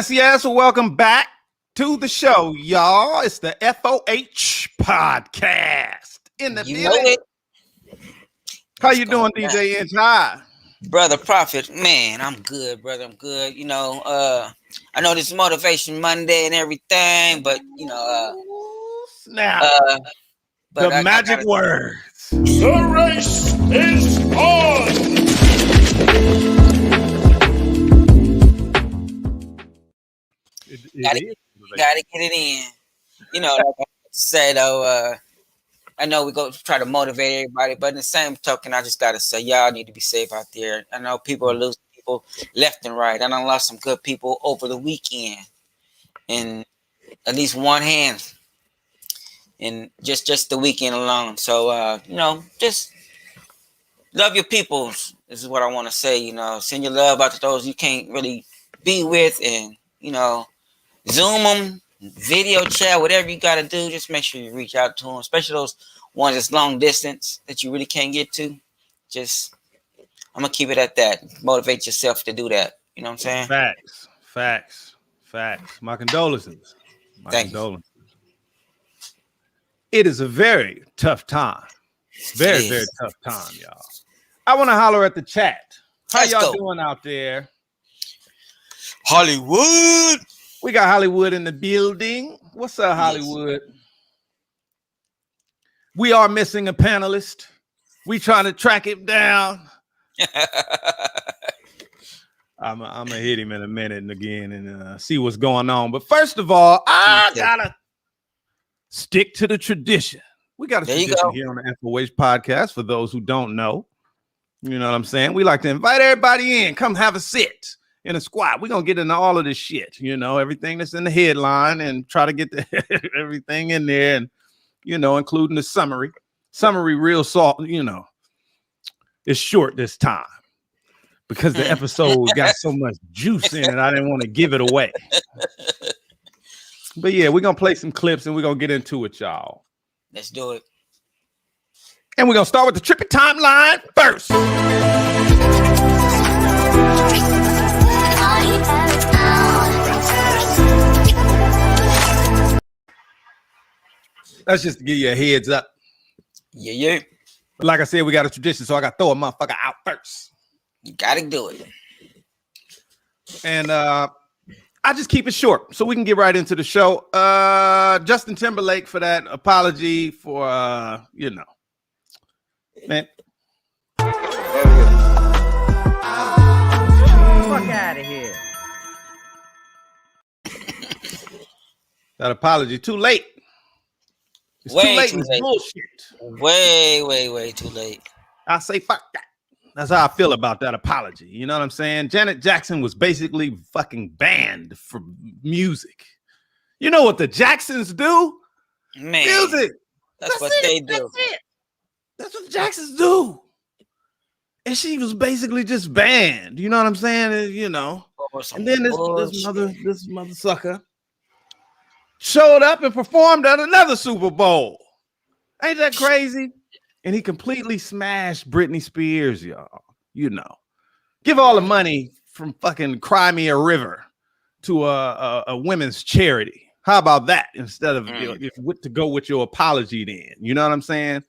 Yes, welcome back to the show, y'all. It's the FOH Podcast in the building. How you doing, DJ Inch High? Brother Prophet, man, I'm good, brother. I'm good. You know, I know this is Motivation Monday and everything, but you know, snap. But the magic words. The race is on. Gotta get it in. You know, like I say though, I know we go try to motivate everybody, but in the same token, I just gotta say y'all need to be safe out there. I know people are losing people left and right. I done lost some good people over the weekend, in at least one hand, and just the weekend alone. So you know, just love your peoples. This is what I want to say. You know, send your love out to those you can't really be with, and you know. Zoom them, video chat, whatever you got to do. Just make sure you reach out to them, especially those ones that's long distance that you really can't get to. Just, I'm going to keep it at that. Motivate yourself to do that. You know what I'm saying? Facts. My condolences. Thank you. It is a very tough time. Very tough time, y'all. I want to holler at the chat. How y'all doing out there? Hollywood. We got Hollywood in the building. What's up, Hollywood? Yes. We are missing a panelist. We trying to track him down. I'm gonna hit him in a minute and again and see what's going on. But first of all, I gotta stick to the tradition. We got a tradition here on the FOH Podcast for those who don't know. You know what I'm saying? We like to invite everybody in. Come have a sit. In a squat, we're gonna get into all of this shit, you know, everything that's in the headline and try to get everything in there, and you know, including the summary. Real salt, you know, it's short this time because the episode got so much juice in it. I didn't want to give it away. But yeah, we're gonna play some clips and we're gonna get into it, y'all. Let's do it. And we're gonna start with the trippy timeline first. That's just to give you a heads up. Yeah. But like I said, we got a tradition, so I got to throw a motherfucker out first. You got to do it. And I just keep it short so we can get right into the show. Justin Timberlake for that apology for, you know. Man. Fuck out of here. That apology too late. It's way too late. Too it's late. Bullshit. Way too late. I say fuck that. That's how I feel about that apology. You know what I'm saying? Janet Jackson was basically fucking banned from music. You know what the Jacksons do? Man, music. That's what they do. That's it. That's what the Jacksons do. And she was basically just banned. You know what I'm saying? You know. And then this mother sucker showed up and performed at another Super Bowl. Ain't that crazy? And he completely smashed Britney Spears, y'all. You know, give all the money from fucking Cry Me a River to a women's charity. How about that? Instead of to go with your apology, then you know what I'm saying.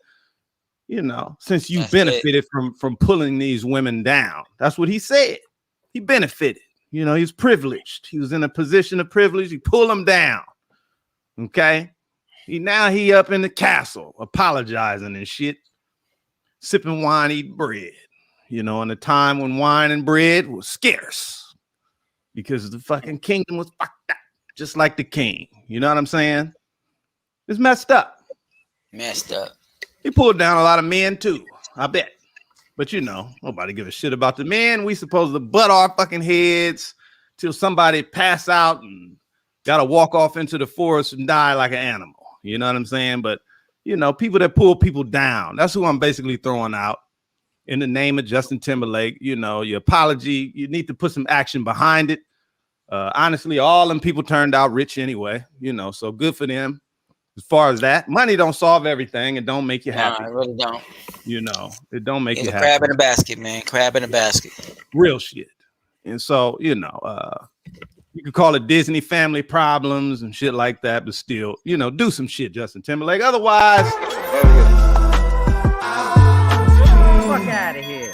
You know, since you benefited from pulling these women down, that's what he said. He benefited. You know, he's privileged. He was in a position of privilege. He pulled them down. Okay. He up in the castle apologizing and shit, sipping wine, eating bread, you know, in a time when wine and bread was scarce because the fucking kingdom was fucked up. just like the king. You know what I'm saying? It's messed up. Messed up. He pulled down a lot of men too, I bet. But nobody give a shit about the men. We supposed to butt our fucking heads till somebody pass out and gotta walk off into the forest and die like an animal. You know what I'm saying? But people that pull people down, that's who I'm basically throwing out in the name of Justin Timberlake. Your apology, you need to put some action behind it. Honestly, all them people turned out rich anyway, so good for them. As far as that, money don't solve everything. It don't make you happy. Nah, it really don't. It don't make you happy. Crab in a basket, man. Crab in a basket. Real shit. And so, you could call it Disney family problems and shit like that, but still, do some shit, Justin Timberlake. Otherwise, Fuck out of here.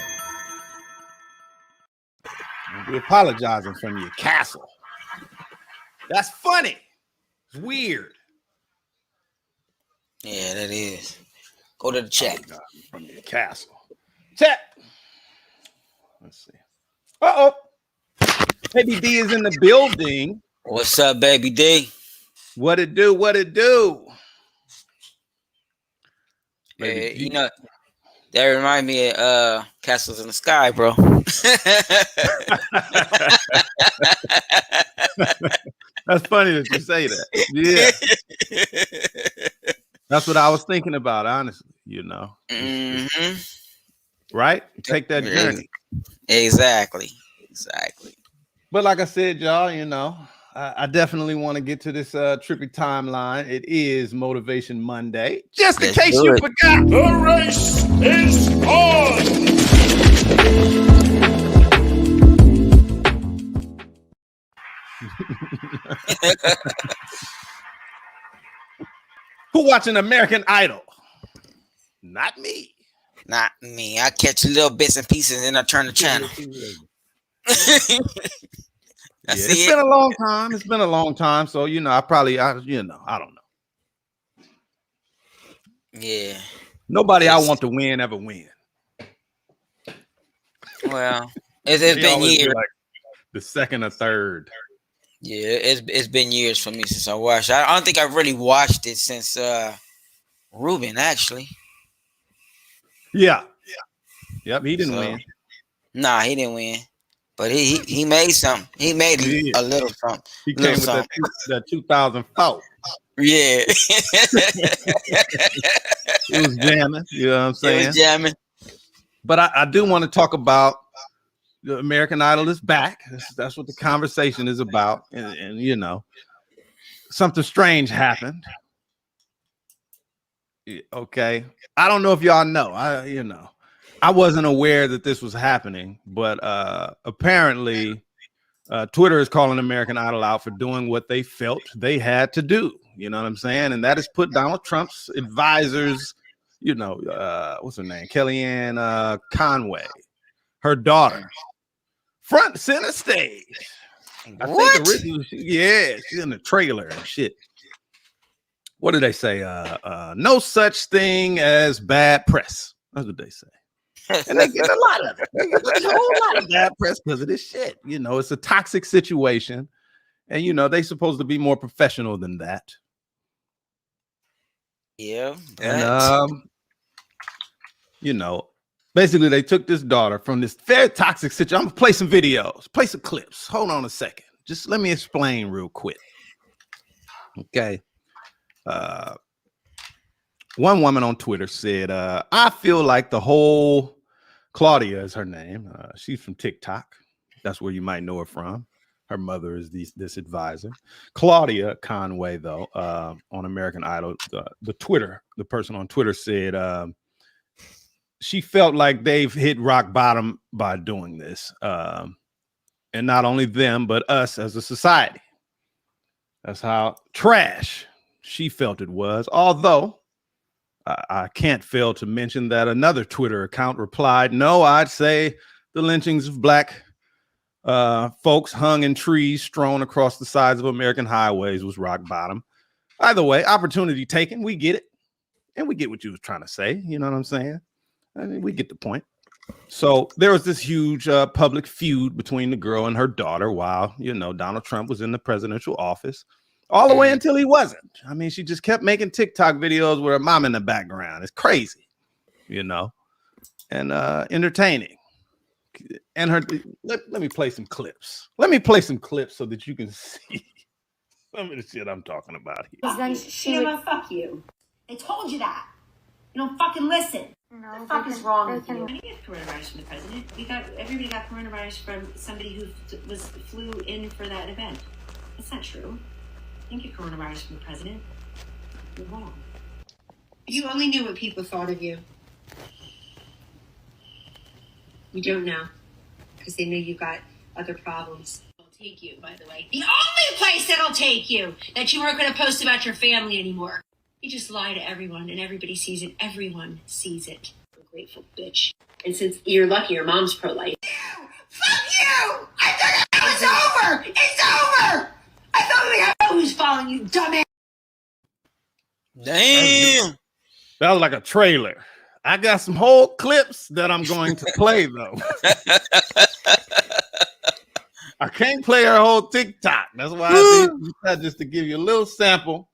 Be apologizing from your castle. That's funny. It's weird. Yeah, that is. Go to the chat. From your castle. Chat. Let's see. Uh-oh. Baby D is in the building. What's up, Baby D? What it do? What it do? Hey, that remind me of Castles in the Sky, bro. That's funny that you say that. Yeah. That's what I was thinking about, honestly, Mm-hmm. Right? Take that journey. Exactly. But like I said, y'all, I definitely want to get to this trippy timeline. It is Motivation Monday. Just in case you forgot. The race is on! Who watching American Idol? Not me. Not me. I catch little bits and pieces and I turn the channel. It's been a long time. It's been a long time. So, I don't know. Yeah. Nobody I want to win ever win. Well, it's been years. Like the second or third. Yeah, it's been years for me since I watched. I don't think I've really watched it since Ruben, actually. Yeah. Yep, he didn't win. Nah, he didn't win. But he made something. He made a little something. He came with that 2004. Yeah. It was jamming. You know what I'm saying? It was jamming. But I do want to talk about the American Idol is back. That's what the conversation is about. And something strange happened. Okay. I don't know if y'all know. I wasn't aware that this was happening, but apparently Twitter is calling American Idol out for doing what they felt they had to do. You know what I'm saying? And that is put Donald Trump's advisors, what's her name? Kellyanne Conway, her daughter, front center stage. I think originally, she's in the trailer and shit. What did they say? No such thing as bad press. That's what they say. And they get a lot of it. They get a whole lot of bad press because of this shit. It's a toxic situation. And, they're supposed to be more professional than that. Yeah. And, basically they took this daughter from this very toxic situation. I'm going to play some videos, play some clips. Hold on a second. Just let me explain real quick. Okay. One woman on Twitter said, I feel like the whole Claudia is her name. She's from TikTok. That's where you might know her from. Her mother is this advisor. Claudia Conway, though, on American Idol, the person on Twitter said she felt like they've hit rock bottom by doing this. And not only them, but us as a society. That's how trash she felt it was. Although I can't fail to mention that another Twitter account replied, no, I'd say the lynchings of black folks hung in trees strewn across the sides of American highways was rock bottom. Either way, opportunity taken. We get it. And we get what you was trying to say. You know what I'm saying? I mean, we get the point. So there was this huge public feud between the girl and her daughter while, Donald Trump was in the presidential office, all the way until he wasn't. I mean, she just kept making TikTok videos with her mom in the background. It's crazy, and entertaining. And let me play some clips. Let me play some clips so that you can see some of the shit I'm talking about here. Then she would fuck you. I told you that. You don't fucking listen. No, what the fuck is wrong with you? I didn't get coronavirus from the president. Everybody got coronavirus from somebody who flew in for that event. That's not true. I didn't get coronavirus from the president. You're wrong. You only knew what people thought of you. You don't know. Because they know you got other problems. It'll take you, by the way. The only place that'll take you that you weren't going to post about your family anymore. You just lie to everyone, and everybody sees it. Everyone sees it. Ungrateful bitch. And since you're lucky, your mom's pro-life. Fuck you! I thought it was over! It's over! I thought we who was following you, dumbass! Damn! That was like a trailer. I got some whole clips that I'm going to play, though. I can't play her whole TikTok. That's why I decided just to give you a little sample.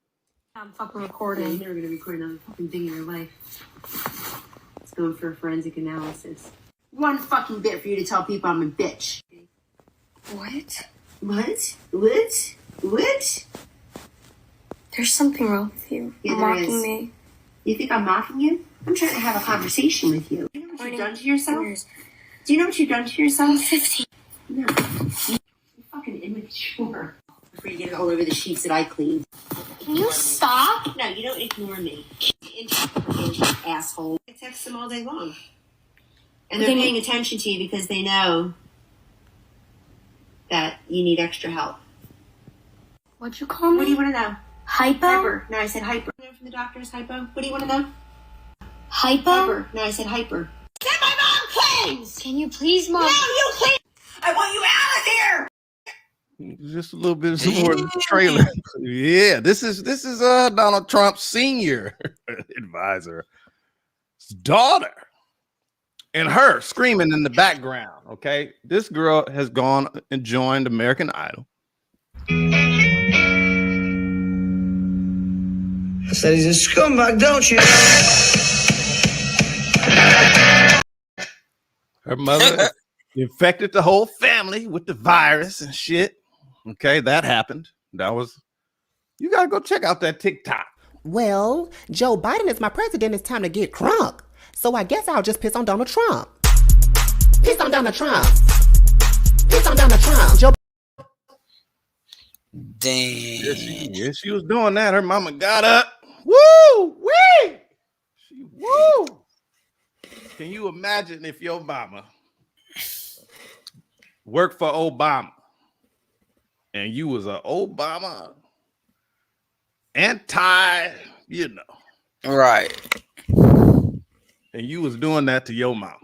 I'm fucking recording. You're never gonna record another fucking thing in your life. It's going for a forensic analysis. One fucking bit for you to tell people I'm a bitch. What? What? There's something wrong with you. Yeah, You're mocking me. You think I'm mocking you? I'm trying to have a conversation with you. Do you know what you've done to yourself? Do you know what you've done to yourself? I'm 15. No. You're fucking immature. Before you get it all over the sheets that I cleaned. Can you stop? No, you don't ignore me. Asshole. I text them all day long. And they're paying attention to you because they know that you need extra help. What'd you call me? What do you want to know? Hypo? Hyper. No, I said hyper. From the doctor's hypo. What do you want to know? Hypo? Hyper. No, I said hyper. Get my mom cleans! Can you please, Mom? No, you clean! I want you out of here! Just a little bit more of the trailer. Yeah, this is Donald Trump's senior advisor, daughter, and her screaming in the background. Okay, this girl has gone and joined American Idol. I said he's a scumbag, don't you? Her mother infected the whole family with the virus and shit. Okay, that happened. You gotta go check out that TikTok. Well, Joe Biden is my president. It's time to get crunk. So I guess I'll just piss on Donald Trump. Piss on Donald Trump. Piss on Donald Trump. Joe. Damn. Yes, she was doing that. Her mama got up. Woo! Wee! Woo! Can you imagine if your mama worked for Obama and you was an Obama anti, Right. and you was doing that to your mama.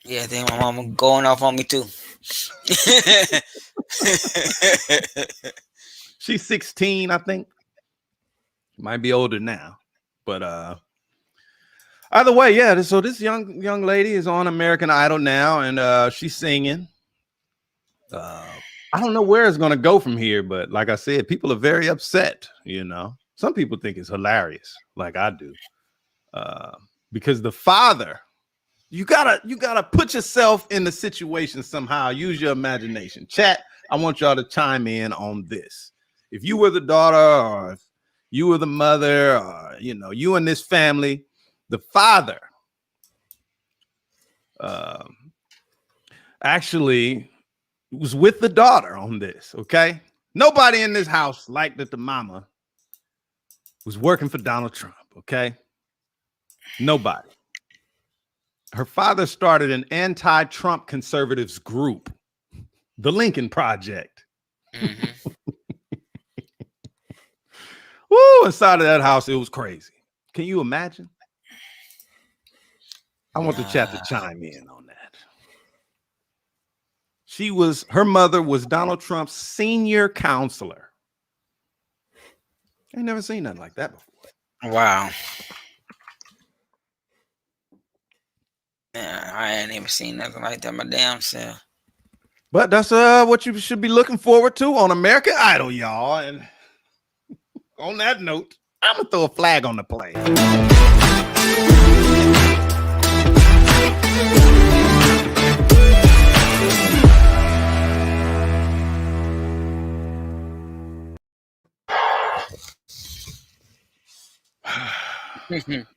Yeah, then my mama going off on me too. She's 16, I think. Might be older now. But either way, yeah. So this young lady is on American Idol now, and she's singing. I don't know where it's gonna go from here, but like I said, people are very upset. Some people think it's hilarious, like I do, because the father. You gotta put yourself in the situation somehow. Use your imagination. Chat. I want y'all to chime in on this. If you were the daughter, or if you were the mother, or you and this family, the father actually was with the daughter on this. Okay, nobody in this house liked that the mama was working for Donald Trump. Okay, nobody. Her father started an anti-Trump conservatives group, the Lincoln Project. Mm-hmm. Woo! Inside of that house, it was crazy. Can you imagine? I want the chat to chime in on that. Her mother was Donald Trump's senior counselor. I ain't never seen nothing like that before. Wow. Man, I ain't even seen nothing like that my damn self. But that's what you should be looking forward to on American Idol, y'all. And on that note, I'm gonna throw a flag on the play.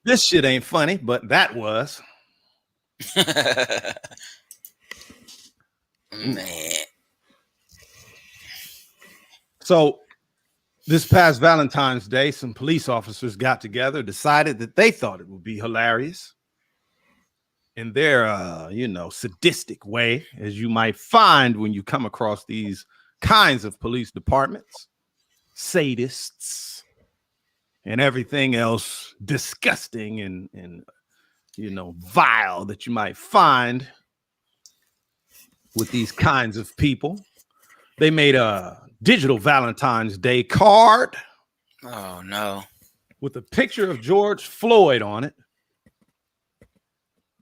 This shit ain't funny, but that was. Man. So this past Valentine's Day, some police officers got together, decided that they thought it would be hilarious in their, sadistic way, as you might find when you come across these kinds of police departments, sadists, and everything else disgusting and vile that you might find with these kinds of people. They made a digital Valentine's Day card. Oh, no. With a picture of George Floyd on it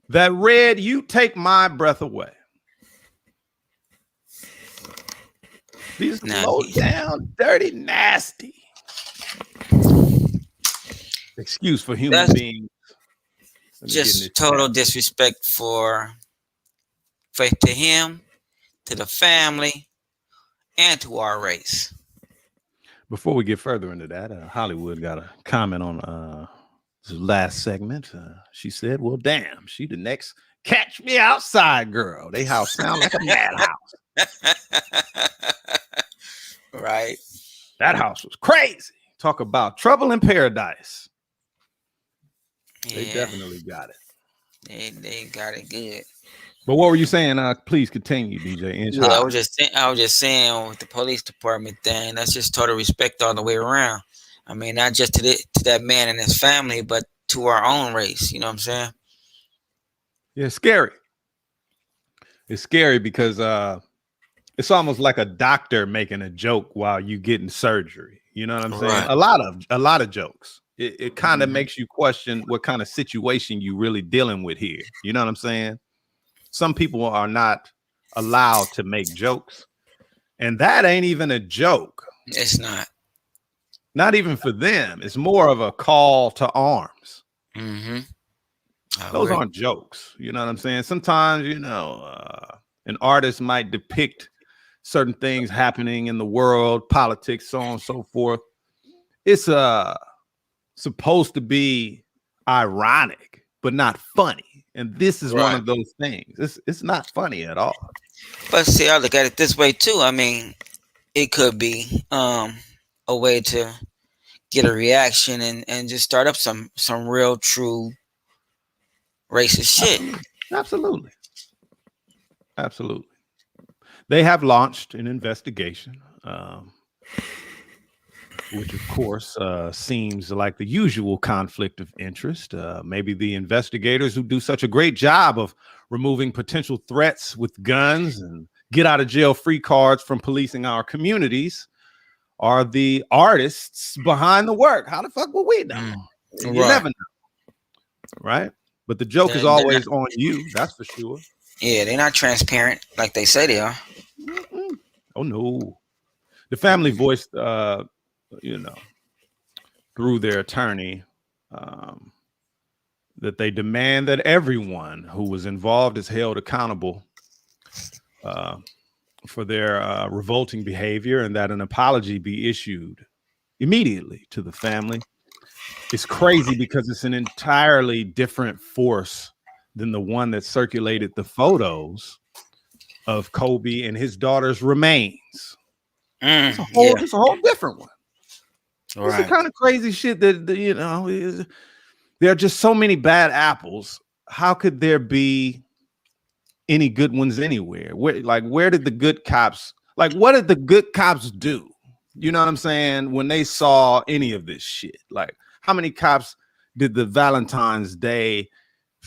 that read, "You take my breath away." These low down, dirty, nasty. Excuse for human beings. Just total disrespect for to him, to the family, and to our race. Before we get further into that, Hollywood got a comment on this last segment. She said, "Well, damn, she the next Catch Me Outside girl. They house sound like a madhouse." Right. That house was crazy. Talk about trouble in paradise. Yeah. They definitely got it. They got it good. But what were you saying? Please continue, DJ. Yeah, I was just saying with the police department thing, that's just total respect all the way around. I mean, not just to that man and his family, but to our own race. You know what I'm saying? Yeah, it's scary. It's scary because it's almost like a doctor making a joke while you getting surgery. You know what I'm saying? Right. A lot of jokes. It kind of makes you question what kind of situation you really dealing with here. You know what I'm saying? Some people are not allowed to make jokes, and that ain't even a joke. It's not. Not even for them. It's more of a call to arms. Mm-hmm. Those aren't jokes. You know what I'm saying? Sometimes, an artist might depict certain things happening in the world, politics, so on and so forth. It's supposed to be ironic, but not funny. And this is one of those things. It's not funny at all. But see, I look at it this way too. I mean, it could be a way to get a reaction and just start up some real true racist shit. Absolutely. They have launched an investigation, which of course seems like the usual conflict of interest. Maybe the investigators who do such a great job of removing potential threats with guns and get out of jail free cards from policing our communities are the artists behind the work. How the fuck will we know? You never know. Right? But the joke is always on you. That's for sure. Yeah, they're not transparent like they say they are. Oh, no. The family voiced, through their attorney, that they demand that everyone who was involved is held accountable for their revolting behavior and that an apology be issued immediately to the family. It's crazy because it's an entirely different force than the one that circulated the photos of Kobe and his daughter's remains. It's a whole different one. It's the kind of crazy shit that there are just so many bad apples. How could there be any good ones anywhere? Where did the good cops, what did the good cops do? You know what I'm saying? When they saw any of this shit, how many cops did the Valentine's Day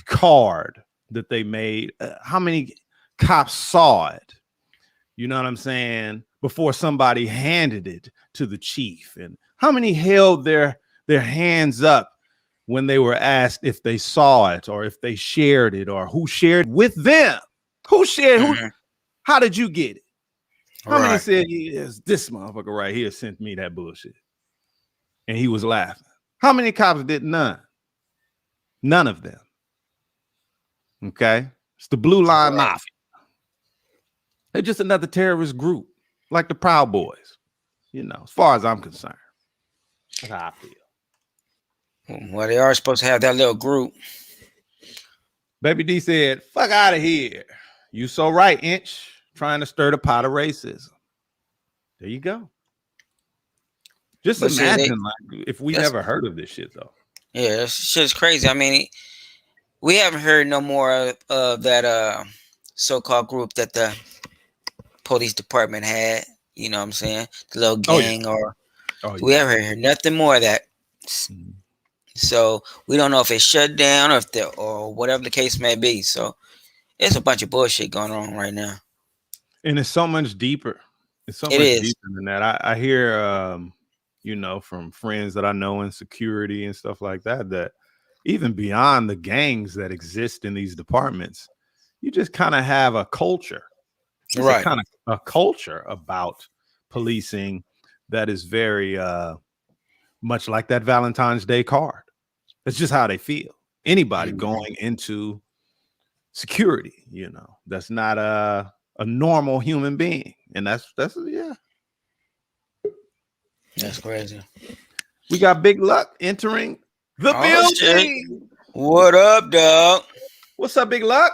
card that they made? How many cops saw it? You know what I'm saying? Before somebody handed it to the chief, and how many held their hands up when they were asked if they saw it or if they shared it or who shared with them. Who shared? Who? How did you get it? How many said, yes, this motherfucker right here sent me that bullshit? And he was laughing. How many cops did? None. None of them. Okay? It's the Blue Line Mafia. They're just another terrorist group, like the Proud Boys. You know, as far as I'm concerned. That's how I feel. Well, they are supposed to have that little group. Baby D said, fuck out of here. You so right, Inch. Trying to stir the pot of racism. There you go. Just imagine like, if we never heard of this shit, though. Yeah, this shit's crazy. I mean, we haven't heard no more of that so-called group that the police department had. You know what I'm saying? The little gang we haven't heard nothing more of that. Mm-hmm. So we don't know if it's shut down or whatever the case may be. So it's a bunch of bullshit going on right now. And it's so much deeper. It's so much deeper than that. I hear, you know, from friends that I know in security and stuff like that, that even beyond the gangs that exist in these departments, you just kind of have a culture. Right. Kind of a culture about policing that is very much like that Valentine's Day card. That's just how they feel. Anybody going into security, you know, that's not a normal human being. And that's crazy. We got Big Luck entering the building. Shit. What up, dog? What's up, Big Luck?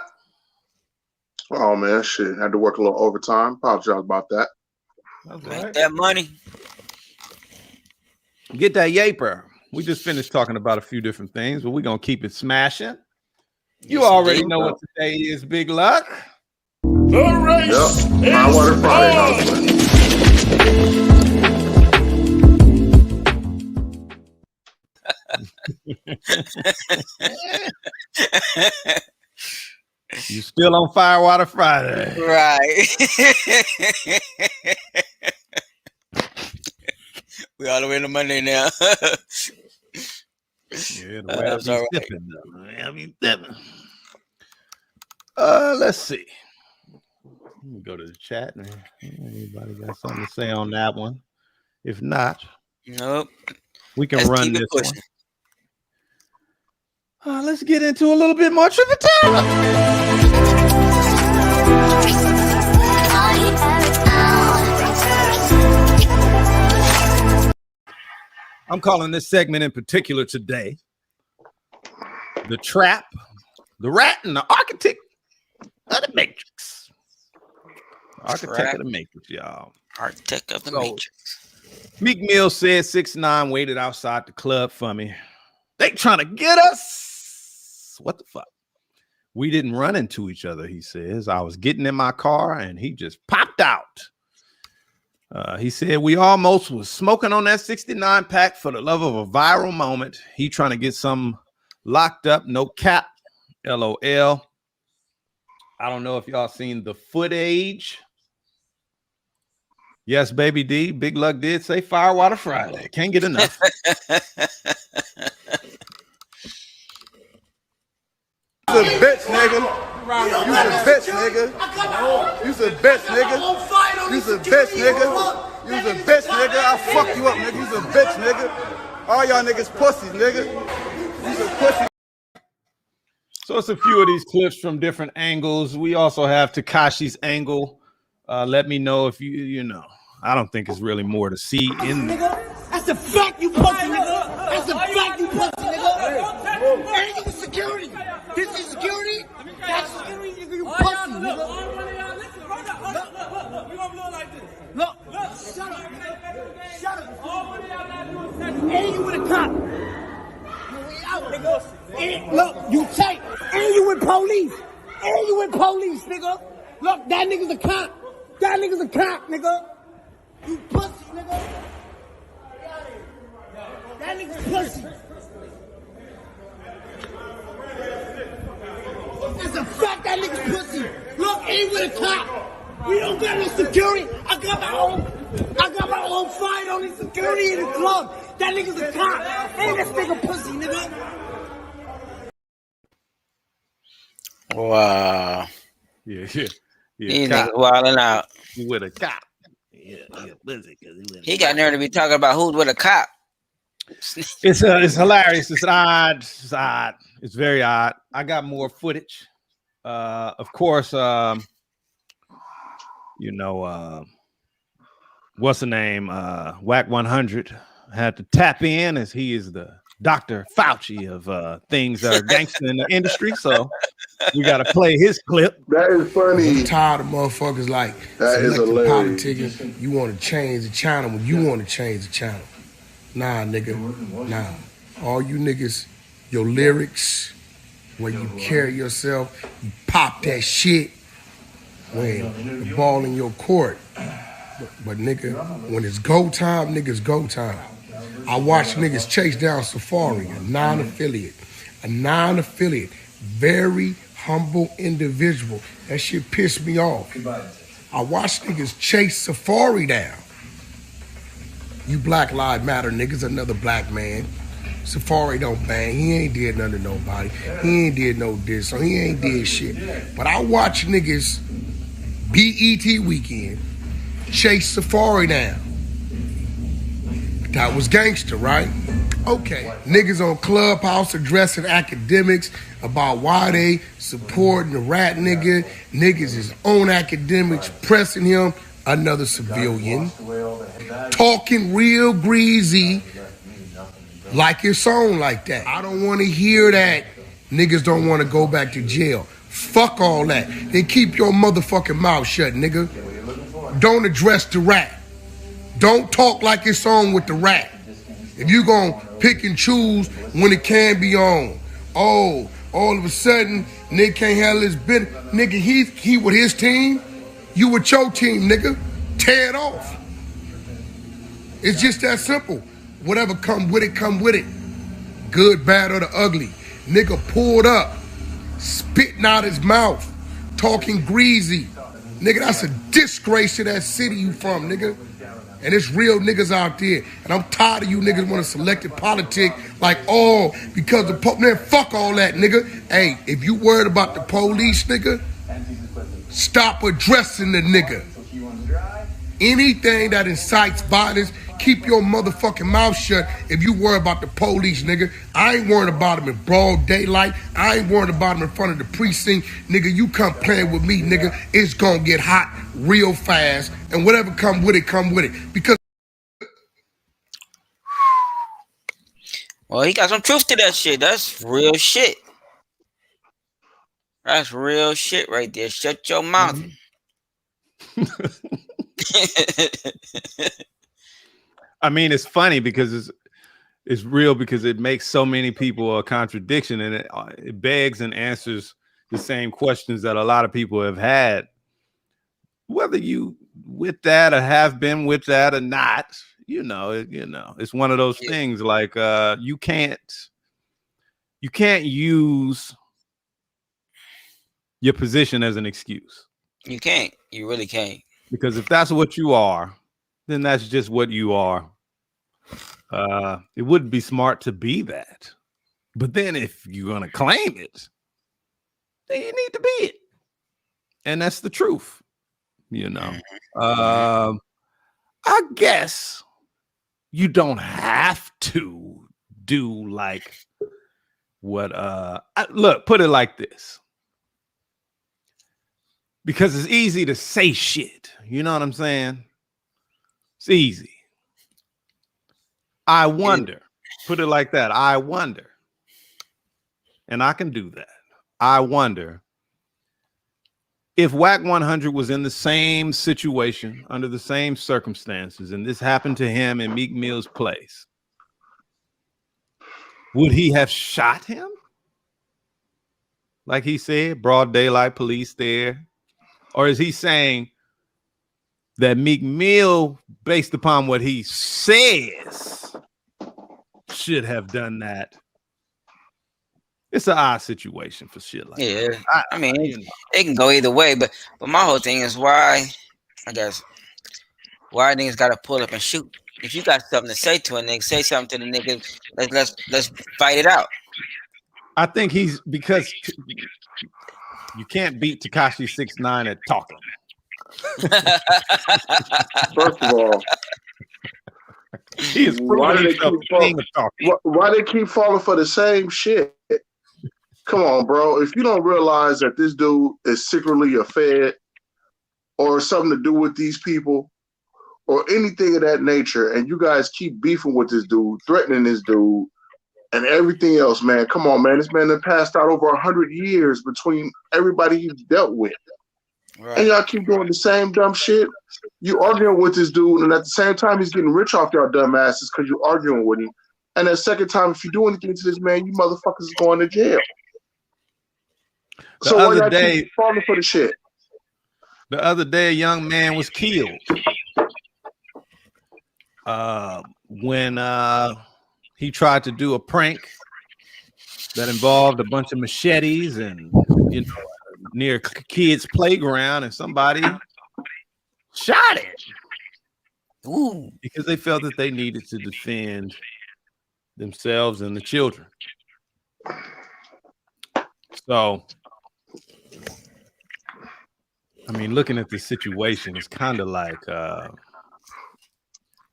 Oh man, shit. Had to work a little overtime. Apologize about that. Make that money. Get that yaper. We just finished talking about a few different things, but we're gonna keep it smashing. You already know what today is, Big Luck. The race is Water Friday. You still on Firewater Friday, right? We all the way to Monday now. Yeah, the way I be stepping. Let's see. Let me go to the chat. Man. Anybody got something to say on that one? If not, nope. We can run this one. Let's get into a little bit more trivia time. I'm calling this segment in particular today The Trap, the Rat, and the Architect of the Matrix. Architect of the Matrix, y'all. Architect of the Matrix. Meek Mill said 6ix9ine waited outside the club for me. They trying to get us. What the fuck? We didn't run into each other, he says. I was getting in my car and he just popped out. He said we almost was smoking on that 69 pack for the love of a viral moment. He trying to get some locked up, no cap. LOL. I don't know if y'all seen the footage. Yes, baby D. Big Luck did say Firewater Friday. Can't get enough. You a bitch, nigga. You a bitch, nigga. You a bitch, nigga. You a bitch, nigga. You a bitch, nigga. I'll fuck you up, nigga. You a bitch, nigga. All y'all niggas pussies, nigga. You a pussy. So it's a few of these clips from different angles. We also have Tekashi's angle. Let me know if you know. I don't think it's really more to see in there. That's a fact, you pussy, nigga. That's a fact, you pussy, nigga. Hey, this is security. This is security. That's security, nigga. You pussy, nigga. Look, shut up. Shut up. And you with a cop. Look, you take. And you with police. And you with police, nigga. Look, that nigga's a cop. That nigga's a cop, nigga. You pussy, nigga. That nigga's pussy. That's a fact, that nigga's pussy. Look, ain't with a cop. We don't got no security. I got my own fight on the security in the club. That nigga's a cop. Ain't this nigga pussy, nigga. Wow. Yeah. These niggas wilding out. He with a cop. He got nerve to be talking about who's with a cop. It's hilarious. It's odd. It's very odd. I got more footage. Of course, what's the name? Whack 100 had to tap in as he is the Dr. Fauci of things that are gangster in the industry. So we got to play his clip. That is funny. I'm tired of motherfuckers like that is hilarious. Politicians. You want to change the channel when you want to change the channel. Nah, nigga. Nah. All you niggas, your lyrics, where you carry yourself, you pop that shit when the ball in your court. But nigga, when it's go time, niggas go time. I watch niggas chase down Safari, a non-affiliate, very humble individual. That shit pissed me off. I watch niggas chase Safari down. You Black Lives Matter niggas, another black man. Safari don't bang. He ain't did nothing to nobody. He ain't did no diss, so he ain't did shit. But I watch niggas BET weekend chase Safari down. That was gangster, right? Okay. Niggas on Clubhouse addressing academics about why they supporting the rat nigga. Niggas is on academics pressing him, another civilian. Talking real greasy like it's on like that. I don't want to hear that. Niggas don't want to go back to jail. Fuck all that. Then keep your motherfucking mouth shut, nigga. Don't address the rat. Don't talk like it's on with the rat. If you gonna pick and choose when it can be on. Oh, all of a sudden, nigga can't handle his business. Nigga, he with his team. You with your team, nigga. Tear it off. It's just that simple. Whatever come with it, come with it. Good, bad, or the ugly. Nigga pulled up, spitting out his mouth, talking greasy. Nigga, that's a disgrace to that city you from, nigga. And it's real niggas out there. And I'm tired of you niggas want to select a politic like, oh, because the man, fuck all that, nigga. Hey, if you worried about the police, nigga, stop addressing the nigga. Anything that incites violence, keep your motherfucking mouth shut if you worry about the police, nigga. I ain't worried about them in broad daylight. I ain't worried about them in front of the precinct. Nigga, you come playing with me, nigga, it's gonna get hot real fast. And whatever come with it, come with it. Because well, he got some truth to that shit. That's real shit. That's real shit right there. Shut your mouth. I mean, it's funny because it's real because it makes so many people a contradiction, and it begs and answers the same questions that a lot of people have had, whether you with that or have been with that or not. It's one of those things like you can't use your position as an excuse. You can't. You really can't. Because if that's what you are, then that's just what you are. It wouldn't be smart to be that. But then if you're going to claim it, then you need to be it. And that's the truth. I guess you don't have to do like what look, put it like this. Because it's easy to say shit. You know what I'm saying? It's easy. I wonder. Put it like that. I wonder. And I can do that. I wonder if Whack 100 was in the same situation, under the same circumstances, and this happened to him in Meek Mill's place, would he have shot him? Like he said, broad daylight, police there. Or is he saying that Meek Mill, based upon what he says, should have done that? It's an odd situation for shit like that. I mean, it can go either way, but my whole thing is why niggas gotta pull up and shoot. If you got something to say to a nigga, say something to the nigga. Let's fight it out. I think he's because You can't beat Tekashi 6ix9ine at talking. First of all, he is proving himself king of talking. Why they keep falling for the same shit? Come on, bro. If you don't realize that this dude is secretly a Fed or something to do with these people or anything of that nature, and you guys keep beefing with this dude, threatening this dude, and everything else, man. Come on, man. This man has passed out over 100 years between everybody he's dealt with. Right. And y'all keep doing the same dumb shit. You arguing with this dude, and at the same time, he's getting rich off y'all dumb asses because you're arguing with him. And the second time, if you do anything to this man, you motherfuckers is going to jail. So why y'all keep falling for the shit? The other day, a young man was killed when he tried to do a prank that involved a bunch of machetes and near kids' playground, and somebody shot it. Ooh, because they felt that they needed to defend themselves and the children. So, I mean, looking at the situation, it's kind of like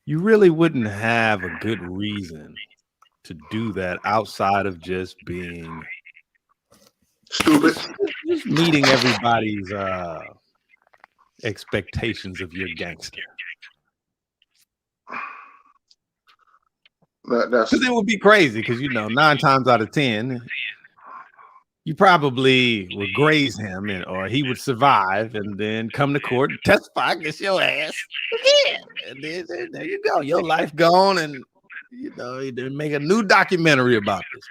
you really wouldn't have a good reason to do that outside of just being stupid, just meeting everybody's expectations of your gangster. Because it would be crazy. Because 9 times out of 10, you probably would graze him, or he would survive, and then come to court and testify against your ass again. And then there you go, your life gone, and they make a new documentary about this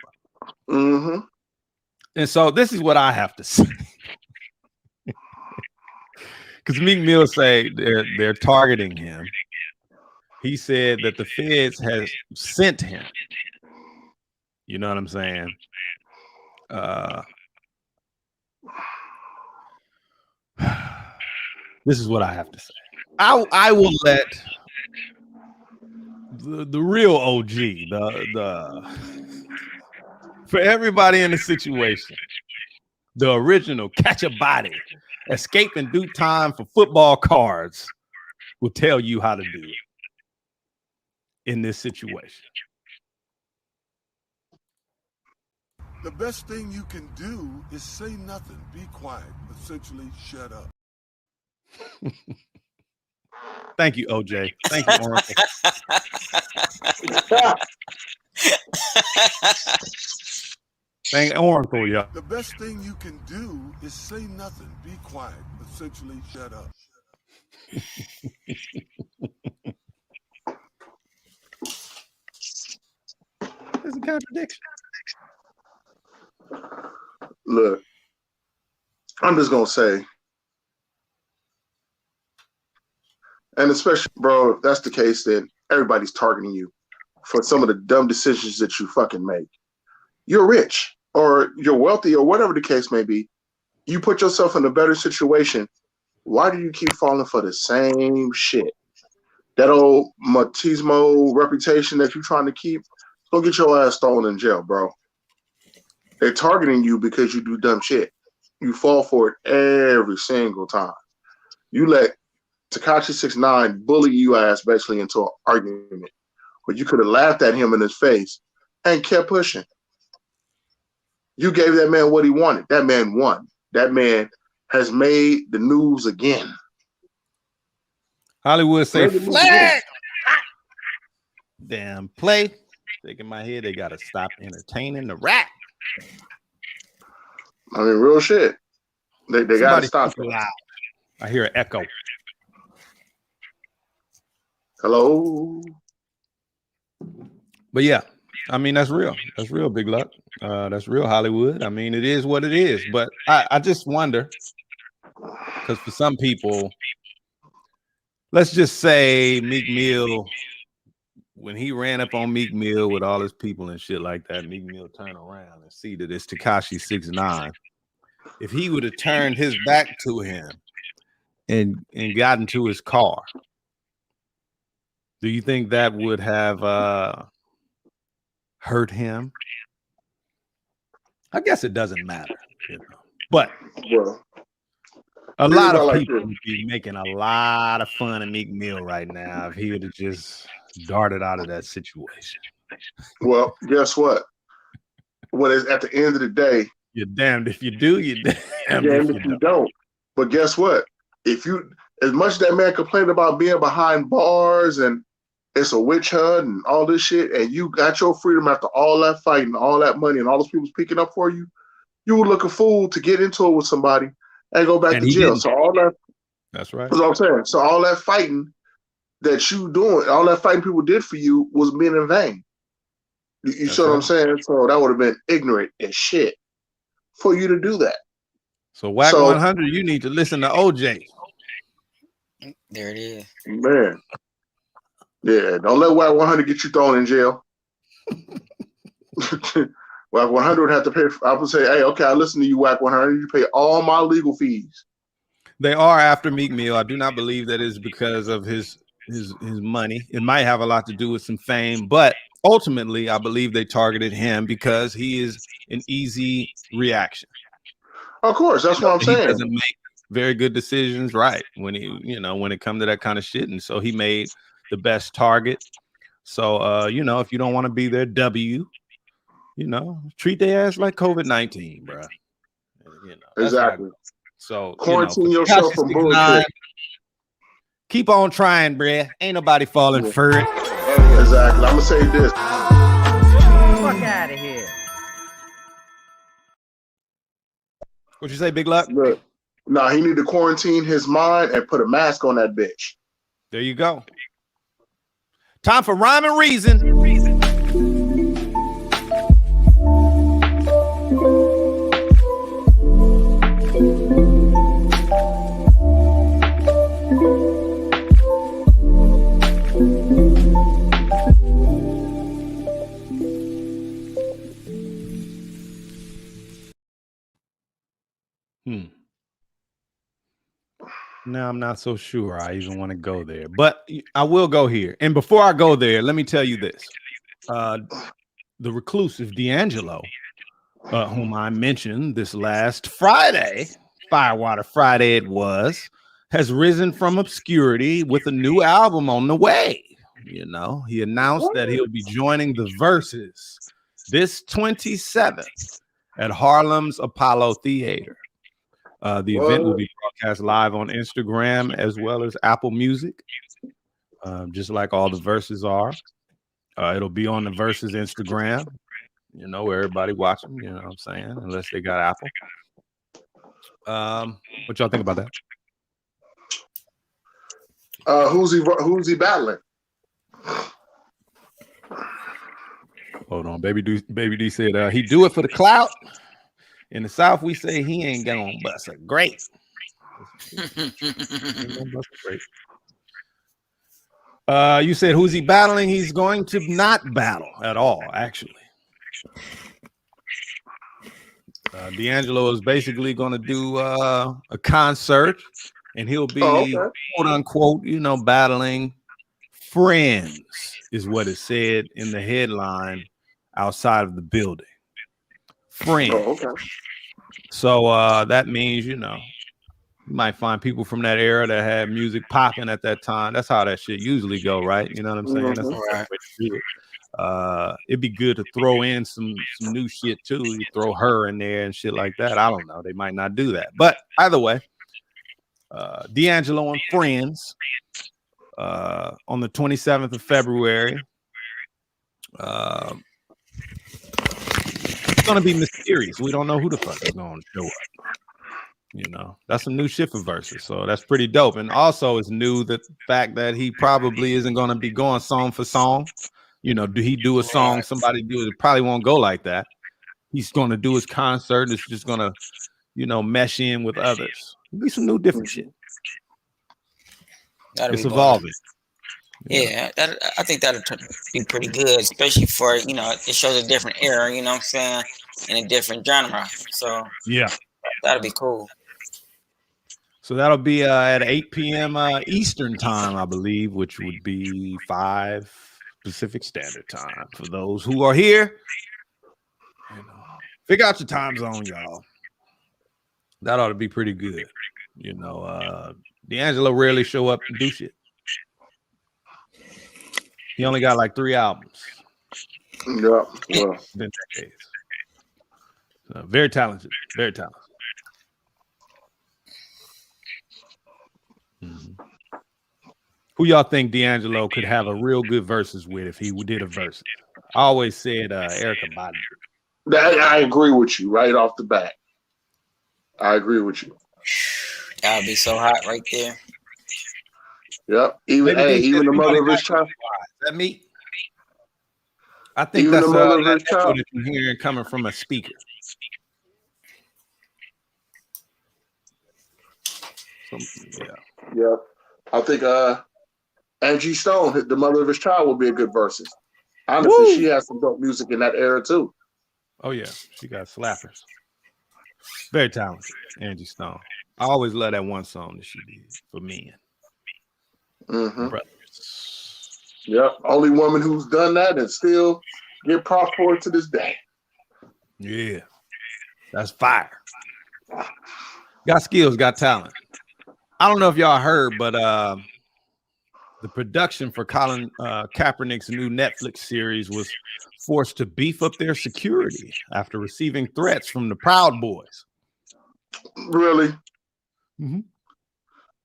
one. Mm-hmm. And so this is what I have to say. Because Meek Mill say they're targeting him. He said that the feds has sent him. You know what I'm saying? This is what I have to say. I will let the real OG, the for everybody in the situation, the original catch a body, escape in due time for football cards, will tell you how to do it in this situation. The best thing you can do is say nothing, be quiet, essentially shut up. Thank you, OJ. Thank you, Oracle. Thank Oracle, yeah. The best thing you can do is say nothing, be quiet, essentially shut up. There's a contradiction. Look, I'm just gonna say, and especially, bro, if that's the case, then everybody's targeting you for some of the dumb decisions that you fucking make. You're rich, or you're wealthy, or whatever the case may be. You put yourself in a better situation. Why do you keep falling for the same shit? That old machismo reputation that you're trying to keep, go get your ass thrown in jail, bro. They're targeting you because you do dumb shit. You fall for it every single time. You let Tekashi 6ix9ine bully you ass basically into an argument where you could have laughed at him in his face and kept pushing. You gave that man what he wanted. That man won. That man has made the news again. Hollywood say flag. Damn play. Shaking my head. They gotta stop entertaining the rap. I mean, real shit. They gotta stop it. Loud. I hear an echo. Hello. But yeah, I mean, that's real. That's real, Big Luck. That's real Hollywood. I mean, it is what it is. But I just wonder, because for some people, let's just say Meek Mill, when he ran up on Meek Mill with all his people and shit like that, Meek Mill turned around and see that it's Tekashi 6ix9ine. If he would have turned his back to him and got into his car, do you think that would have hurt him? I guess it doesn't matter. But Well, a lot of like people this. would be making a lot of fun of Meek Mill right now if he would have just darted out of that situation. Well, guess what? At the end of the day, you're damned if you do, you're damned if you don't. But guess what? As much as that man complained about being behind bars and it's a witch hunt and all this shit, and you got your freedom after all that fighting, all that money, and all those people picking up for you, you would look a fool to get into it with somebody and go back to jail. Didn't. So all that. That's right. That's what I'm saying. So all that fighting that you doing, all that fighting people did for you was being in vain. You see what I'm saying? So that would have been ignorant as shit for you to do that. So Whack 100, you need to listen to OJ. There it is. Man. Yeah, don't let Whack 100 get you thrown in jail. Whack 100 would have to pay. I would say, hey, okay, I listen to you, Whack 100. You pay all my legal fees. They are after Meek Mill. I do not believe that is because of his money. It might have a lot to do with some fame, but ultimately, I believe they targeted him because he is an easy reaction. Of course, that's what I'm saying. He doesn't make very good decisions, right? When when it comes to that kind of shit, and so he made the best target. So, if you don't want to be there, treat their ass like COVID-19, bro. Exactly. So quarantine yourself from bullshit. Keep on trying, bruh. Ain't nobody falling for it. Exactly. I'm gonna say this. Fuck out of here. What you say, Big Luck? Look, he need to quarantine his mind and put a mask on that bitch. There you go. Time for Rhyme and Reason. Now I'm not so sure I even want to go there, but I will go here. And before I go there, let me tell you this. The reclusive D'Angelo, whom I mentioned this last Friday, Firewater Friday it was, has risen from obscurity with a new album on the way. He announced that he'll be joining the Verses this 27th at Harlem's Apollo Theater. The event will be broadcast live on Instagram as well as Apple Music, just like all the Verses are. It'll be on the Verses Instagram, where everybody watching, you know what I'm saying, unless they got Apple. What y'all think about that? Who's he battling? Hold on, Baby D said he do it for the clout. In the South, we say he ain't gonna bust a grape. You said who's he battling? He's going to not battle at all, actually. D'Angelo is basically going to do a concert, and he'll be quote unquote, battling friends, is what it said in the headline outside of the building. Friends. Oh, okay. So that means, you might find people from that era that had music popping at that time. That's how that shit usually go, right? You know what I'm saying? Mm-hmm. That's the right way to do it. It'd be good to throw in some new shit too. You throw her in there and shit like that. I don't know. They might not do that. But either way, D'Angelo and Friends on the 27th of February. It's gonna be mysterious. We don't know who the fuck is gonna show up. That's some new shit for Versus, so that's pretty dope. And also, it's new the fact that he probably isn't gonna be going song for song. Do he do a song? Somebody do it. It probably won't go like that. He's gonna do his concert. It's just gonna, mesh in with others. It'll be some new different shit. It's evolving. Yeah, I think that'll be pretty good, especially for, it shows a different era, you know what I'm saying, in a different genre. So yeah, that'll be cool. So that'll be at 8 p.m. Eastern time, I believe, which would be 5 Pacific Standard Time. For those who are here, figure out your time zone, y'all. That ought to be pretty good. You know, D'Angelo rarely show up and do shit. He only got like 3 albums. Yeah, well. Been decades. So, very talented. Very talented. Mm-hmm. Who y'all think D'Angelo could have a real good verses with if he did a verse? I always said Erykah Badu. I agree with you right off the bat. I agree with you. That would be so hot right there. Yep. Even the mother of his child. Is that me? I think even that's the mother of his child. That you're hearing coming from a speaker. Yeah. I think Angie Stone, the mother of his child, will be a good versus. Honestly, She has some dope music in that era too. Oh yeah, she got slappers. Very talented, Angie Stone. I always love that one song that she did for men. Mm-hmm. Yep, only woman who's done that and still get props for it to this day. Yeah, that's fire. Got skills, got talent. I don't know if y'all heard, but the production for Colin Kaepernick's new Netflix series was forced to beef up their security after receiving threats from the Proud Boys. Really? Mm-hmm.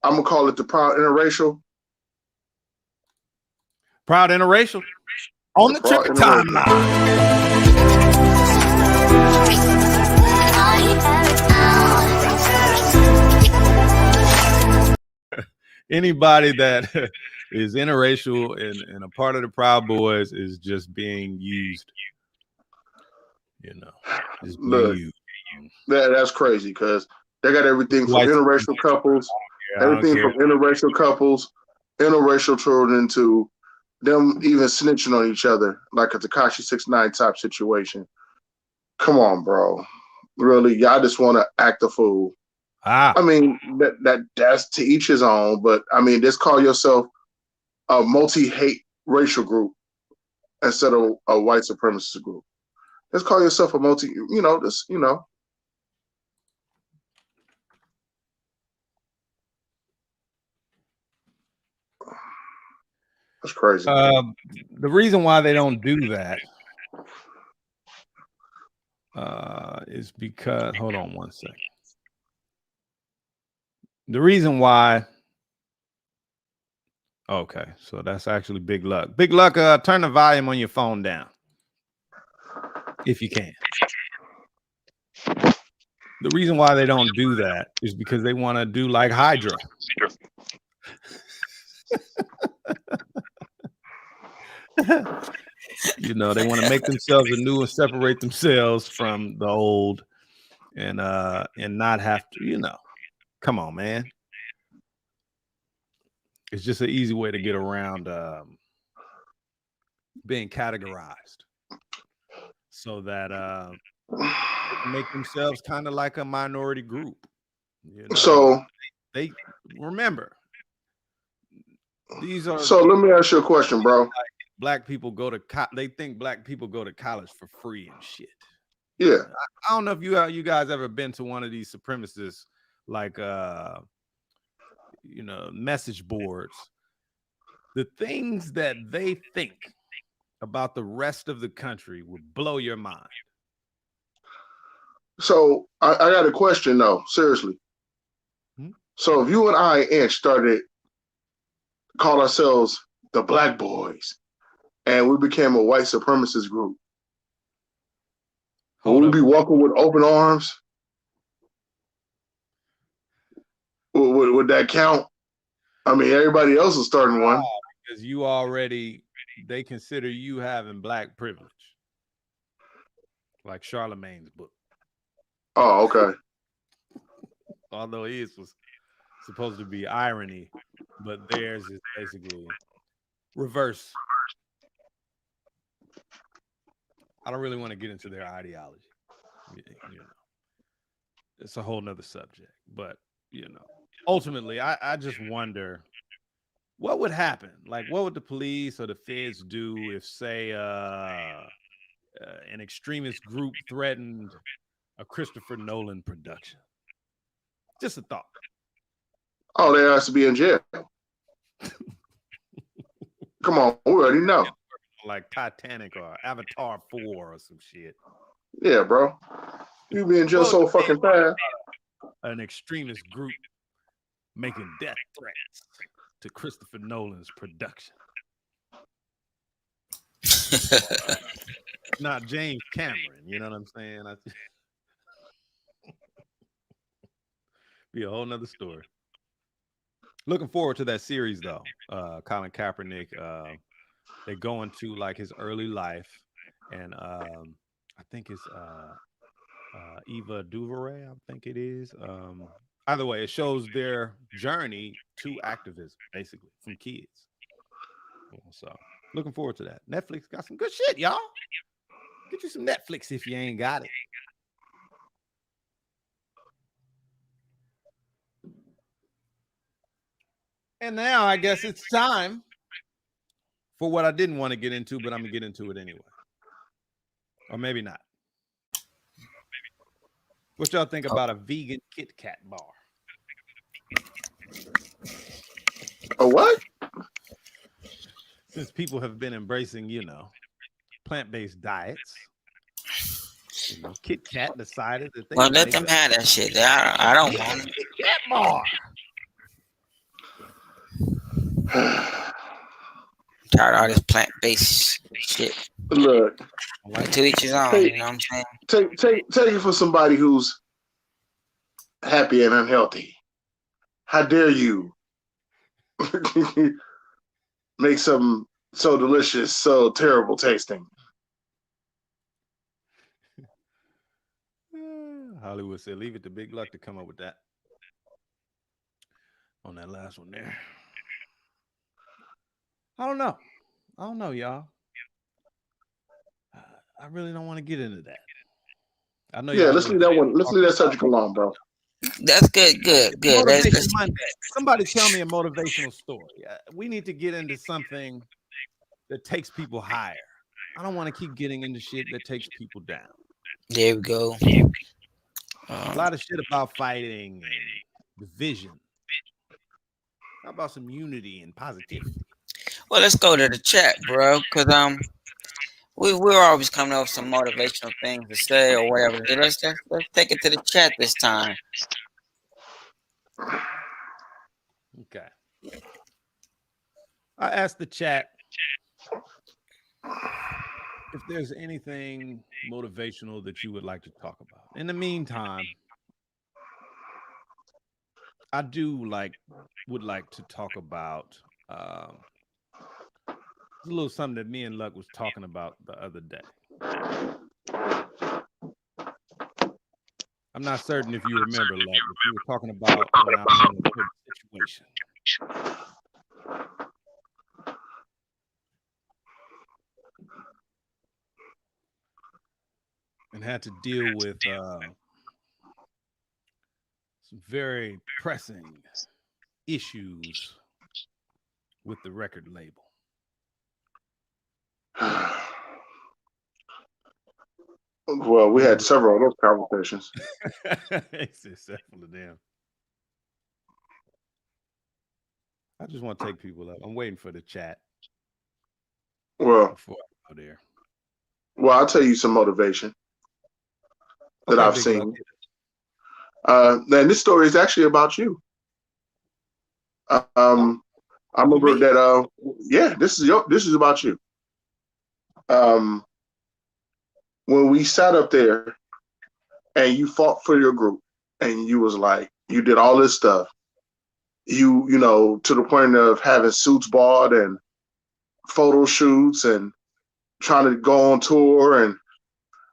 I'm gonna call it the Proud Interracial. Proud Interracial on the Trippy timeline. Anybody that is interracial and a part of the Proud Boys is just being used. You know, look, that's crazy because they got everything from interracial couples, interracial children to them even snitching on each other like a Tekashi 6ix9ine type situation. Come on, bro. Really, y'all just want to act a fool. I mean, that's to each his own, but I mean, just call yourself a multi-hate racial group instead of a white supremacist group. Just call yourself a That's crazy. The reason why they don't do that is because, hold on one second. The reason why, okay, so that's actually Big Luck. Big Luck, turn the volume on your phone down, if you can. The reason why they don't do that is because they want to do like Hydra. You know, they want to make themselves anew and separate themselves from the old and not have to, come on, man. It's just an easy way to get around being categorized so that make themselves kind of like a minority group. So they remember these are. So let me ask you a question, bro. Like black people go to they think black people go to college for free and shit. Yeah, I don't know if you guys ever been to one of these supremacists like message boards. The things that they think about the rest of the country will blow your mind. So I got a question though, seriously. So if you and I started call ourselves the Black Boys and we became a white supremacist group, would we be walking with open arms? Would that count? I mean, everybody else is starting one. Because they consider you having black privilege. Like Charlemagne's book. Oh, okay. Although his was supposed to be irony, but theirs is basically reverse. I don't really want to get into their ideology. It's a whole nother subject. But, ultimately, I just wonder what would happen? Like, what would the police or the feds do if, say, an extremist group threatened a Christopher Nolan production? Just a thought. Oh, they has to be in jail. Come on, we already know. Like Titanic or Avatar 4 or some shit. Yeah, bro. You be in jail so fucking fast. An extremist group making death threats to Christopher Nolan's production. Not James Cameron, you know what I'm saying? Be a whole nother story. Looking forward to that series though. Colin Kaepernick, they go into like his early life, and I think it's Eva DuVernay, I think it is. Either way, it shows their journey to activism, basically, from kids. So, looking forward to that. Netflix got some good shit, y'all. Get you some Netflix if you ain't got it. And now I guess it's time for what I didn't want to get into, but I'm going to get into it anyway. Or maybe not. What y'all think about a vegan Kit Kat bar? A what? Since people have been embracing, plant-based diets, Kit Kat decided that they let them have that shit. I don't want it. Kit Kat bar. Tired of all this plant-based shit. Look, to each his own. You know what I'm saying? Take it for somebody who's happy and unhealthy. How dare you make something so delicious, so terrible tasting? Hollywood said, leave it to Big Luck to come up with that. On that last one there. I don't know, y'all. I really don't want to get into that. I know. Yeah, let's leave that one. Let's leave that subject alone, bro. That's good. Somebody tell me a motivational story. We need to get into something that takes people higher. I don't want to keep getting into shit that takes people down. There we go. A lot of shit about fighting and division. How about some unity and positivity? Well, let's go to the chat, bro, because we're always coming up with some motivational things to say or whatever. Let's take it to the chat this time. Okay. I asked the chat if there's anything motivational that you would like to talk about. In the meantime, I would like to talk about a little something that me and Luck was talking about the other day. I'm not certain if you remember, Luck, but we were talking about when I was in a certain situation. And had to deal with some very pressing issues with the record label. Well, we had several of those conversations. It's several of them. I just want to take people up. I'm waiting for the chat. Well, before I go there. Well, I'll tell you some motivation that I've seen. And this story is actually about you. I remember that. This is about you. When we sat up there and you fought for your group and you was like, you did all this stuff, you know, to the point of having suits bought and photo shoots and trying to go on tour. And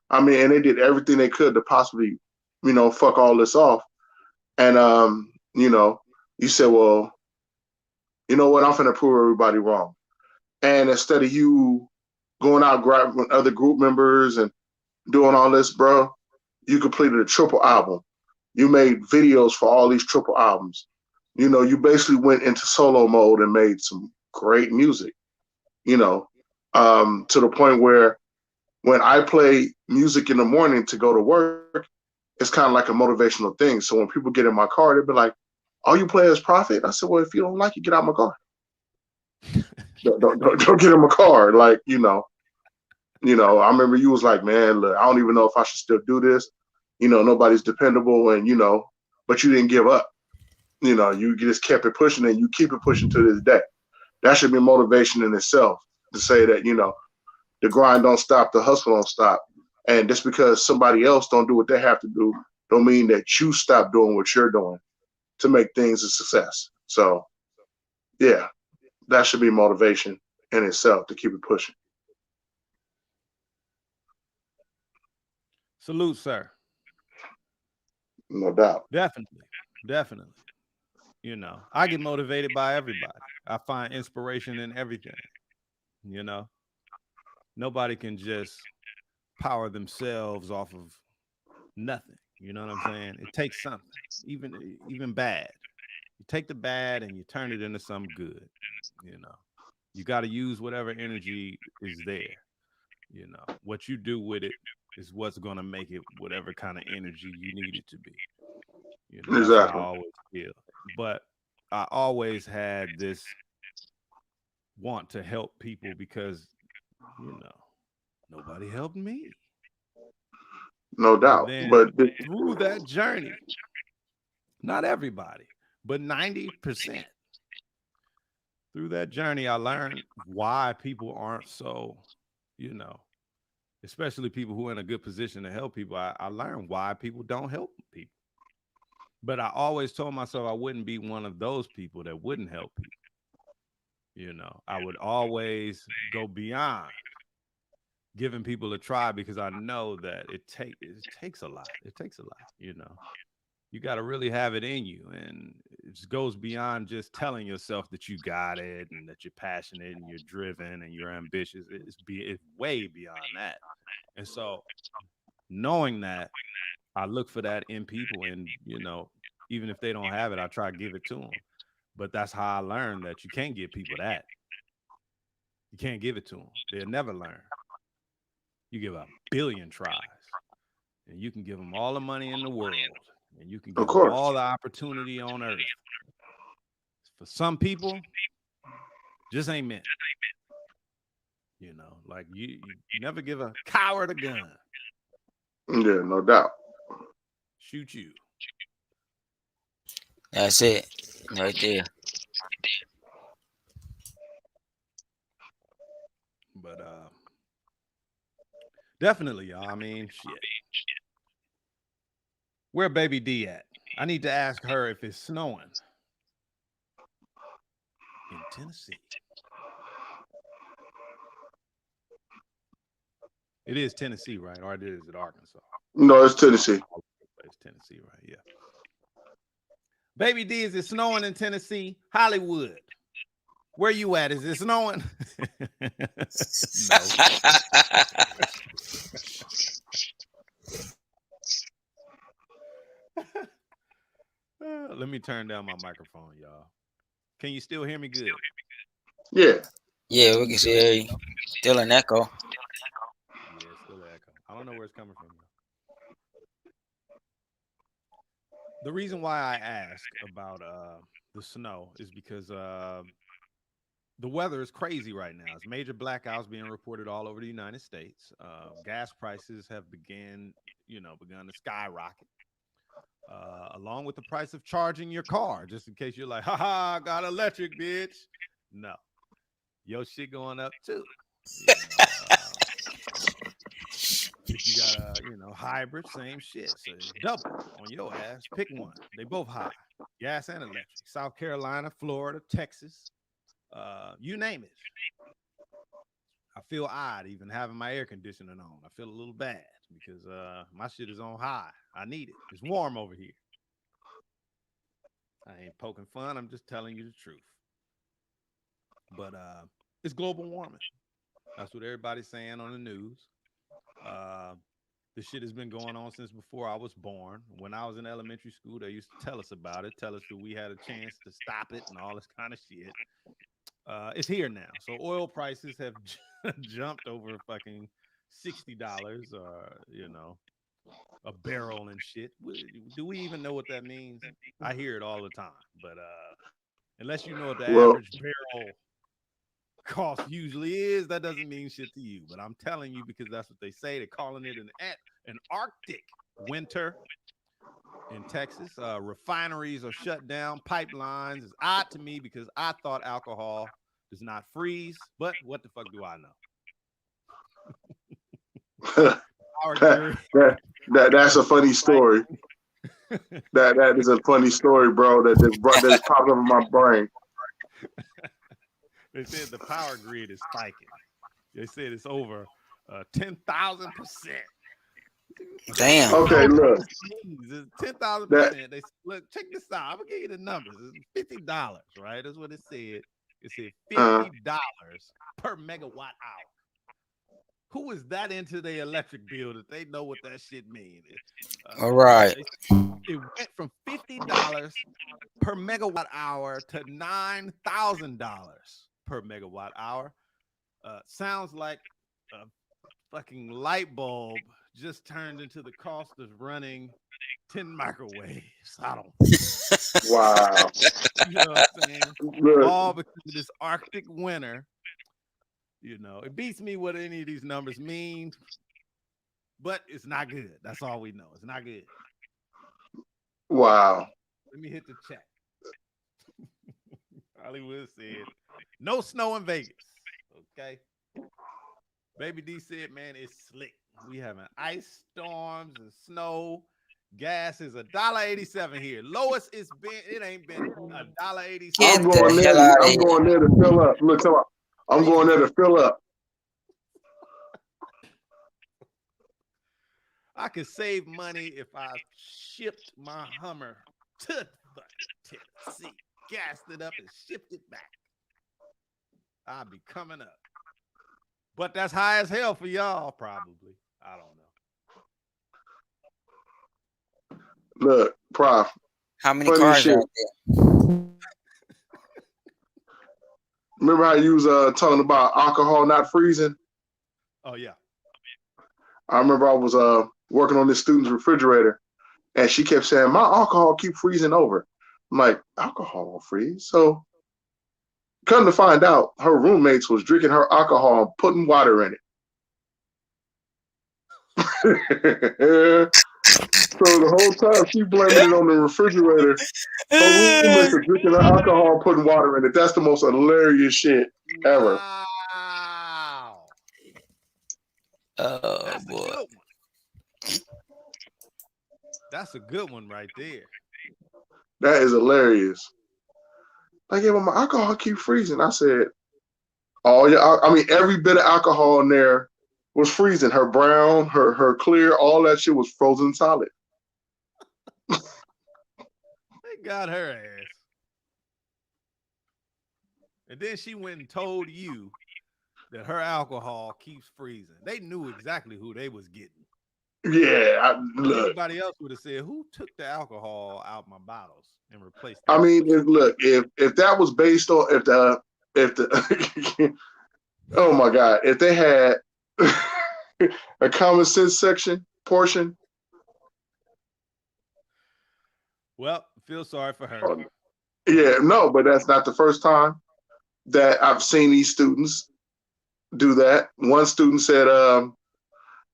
I mean, and they did everything they could to possibly, fuck all this off. And, you said, well, you know what? I'm finna prove everybody wrong. And instead of you going out grabbing other group members and doing all this, bro, you completed a triple album. You made videos for all these triple albums. You basically went into solo mode and made some great music, to the point where when I play music in the morning to go to work, it's kind of like a motivational thing. So when people get in my car, they'll be like, all you play is profit? I said, well, if you don't like it, get out my car. don't get in my car. Like, you know, I remember you was like, man, look, I don't even know if I should still do this. You know, nobody's dependable, and, you know, but you didn't give up. You know, you just kept it pushing, and you keep it pushing to this day. That should be motivation in itself to say that, you know, the grind don't stop, the hustle don't stop. And just because somebody else don't do what they have to do, don't mean that you stop doing what you're doing to make things a success. So, yeah, that should be motivation in itself to keep it pushing. Salute, sir. No doubt. Definitely. You know, I get motivated by everybody. I find inspiration in everything. You know, nobody can just power themselves off of nothing. You know what I'm saying? It takes something, even bad. You take the bad and you turn it into something good. You know, you got to use whatever energy is there. You know, what you do with it is what's going to make it whatever kind of energy you need it to be. You know, exactly. That's how I always feel. But I always had this want to help people because, you know, nobody helped me. No doubt. But through that journey, not everybody, but 90%. Through that journey, I learned why people aren't so, you know, especially people who are in a good position to help people. I learned why people don't help people. But I always told myself I wouldn't be one of those people that wouldn't help people. You know, I would always go beyond giving people a try because I know that it takes a lot. It takes a lot, you know. You got to really have it in you. And it just goes beyond just telling yourself that you got it and that you're passionate and you're driven and you're ambitious. It's way beyond that. And so knowing that, I look for that in people. And, you know, even if they don't have it, I try to give it to them. But that's how I learned that you can't give people that. You can't give it to them. They'll never learn. You give a billion tries and you can give them all the money in the world. And you can give them all the opportunity on earth. For some people, just ain't meant. You know, like you never give a coward a gun. Yeah, no doubt. Shoot you. That's it. Right there. But definitely, y'all. I mean, shit. Where baby D at? I need to ask her if it's snowing in Tennessee. It is Tennessee, right? Or is it Arkansas? No, it's Tennessee. It's Tennessee, right? Yeah. Baby D, is it snowing in Tennessee? Hollywood. Where you at? Is it snowing? Let me turn down my microphone, y'all. Can you still hear me good? Yeah. Yeah, we can hear you. Still an echo. Yeah, still an echo. I don't know where it's coming from. The reason why I ask about the snow is because the weather is crazy right now. It's major blackouts being reported all over the United States. Gas prices have begun to skyrocket. Along with the price of charging your car, just in case you're like, haha, got electric, bitch. No, your shit going up too. If you got a hybrid, same shit. So double on your ass. Pick one. They both high. Gas and electric. South Carolina, Florida, Texas, you name it. I feel odd even having my air conditioning on. I feel a little bad because my shit is on high. I need it. It's warm over here. I ain't poking fun. I'm just telling you the truth. But it's global warming. That's what everybody's saying on the news. This shit has been going on since before I was born. When I was in elementary school, they used to tell us about it, tell us that we had a chance to stop it and all this kind of shit. It's here now. So oil prices have jumped over fucking $60, a barrel and shit. Do we even know what that means? I hear it all the time, but unless you know what the average barrel cost usually is, that doesn't mean shit to you. But I'm telling you because that's what they say. They're calling it an Arctic winter in Texas. Refineries are shut down. Pipelines is odd to me because I thought alcohol does not freeze. But what the fuck do I know? That's a funny story. that is a funny story, bro. That popped up in my brain. They said the power grid is spiking. They said it's over 10,000%. Damn. Okay, look. 10,000%. They look. Check this out. I'm gonna give you the numbers. It's $50, right? That's what it said. It said $50 per megawatt hour. Who is that into their electric bill that they know what that shit means? All right. It went from $50 per megawatt hour to $9,000 per megawatt hour. Sounds like a fucking light bulb just turned into the cost of running 10 microwaves. I don't. Wow. You know what I'm saying? All because of this Arctic winter. You know, it beats me what any of these numbers mean, but it's not good. That's all we know. It's not good. Wow. Let me hit the chat. Hollywood said, no snow in Vegas. Okay. Baby D said, man, it's slick. We having ice storms and snow. Gas is $1.87 here. Lowest it's been, it ain't been $1.87. I'm going there to fill up. Look, I'm going there to fill up. I could save money if I shipped my Hummer to Tennessee, gassed it up and shipped it back. I'd be coming up. But that's high as hell for y'all, probably. I don't know. Look, Prof. How many cars are there? Remember how you was talking about alcohol not freezing? Oh, yeah. I remember I was working on this student's refrigerator, and she kept saying, my alcohol keep freezing over. I'm like, alcohol won't freeze. So come to find out, her roommates was drinking her alcohol and putting water in it. So the whole time she blaming it on the refrigerator. Her roommates are drinking her alcohol and putting water in it. That's the most hilarious shit ever. Wow. Oh, that's boy. That's a good one right there. That is hilarious. Like, yeah, but my alcohol keep freezing. I said, oh yeah, I mean, every bit of alcohol in there was freezing. Her brown, her clear, all that shit was frozen solid. They got her ass. And then she went and told you that her alcohol keeps freezing. They knew exactly who they was getting. Yeah, look. Everybody else would have said, who took the alcohol out my bottles and replaced it? I mean, if that was based on if the oh my God, if they had a common sense portion. Well, feel sorry for her. Yeah, no, but that's not the first time that I've seen these students do that. One student said,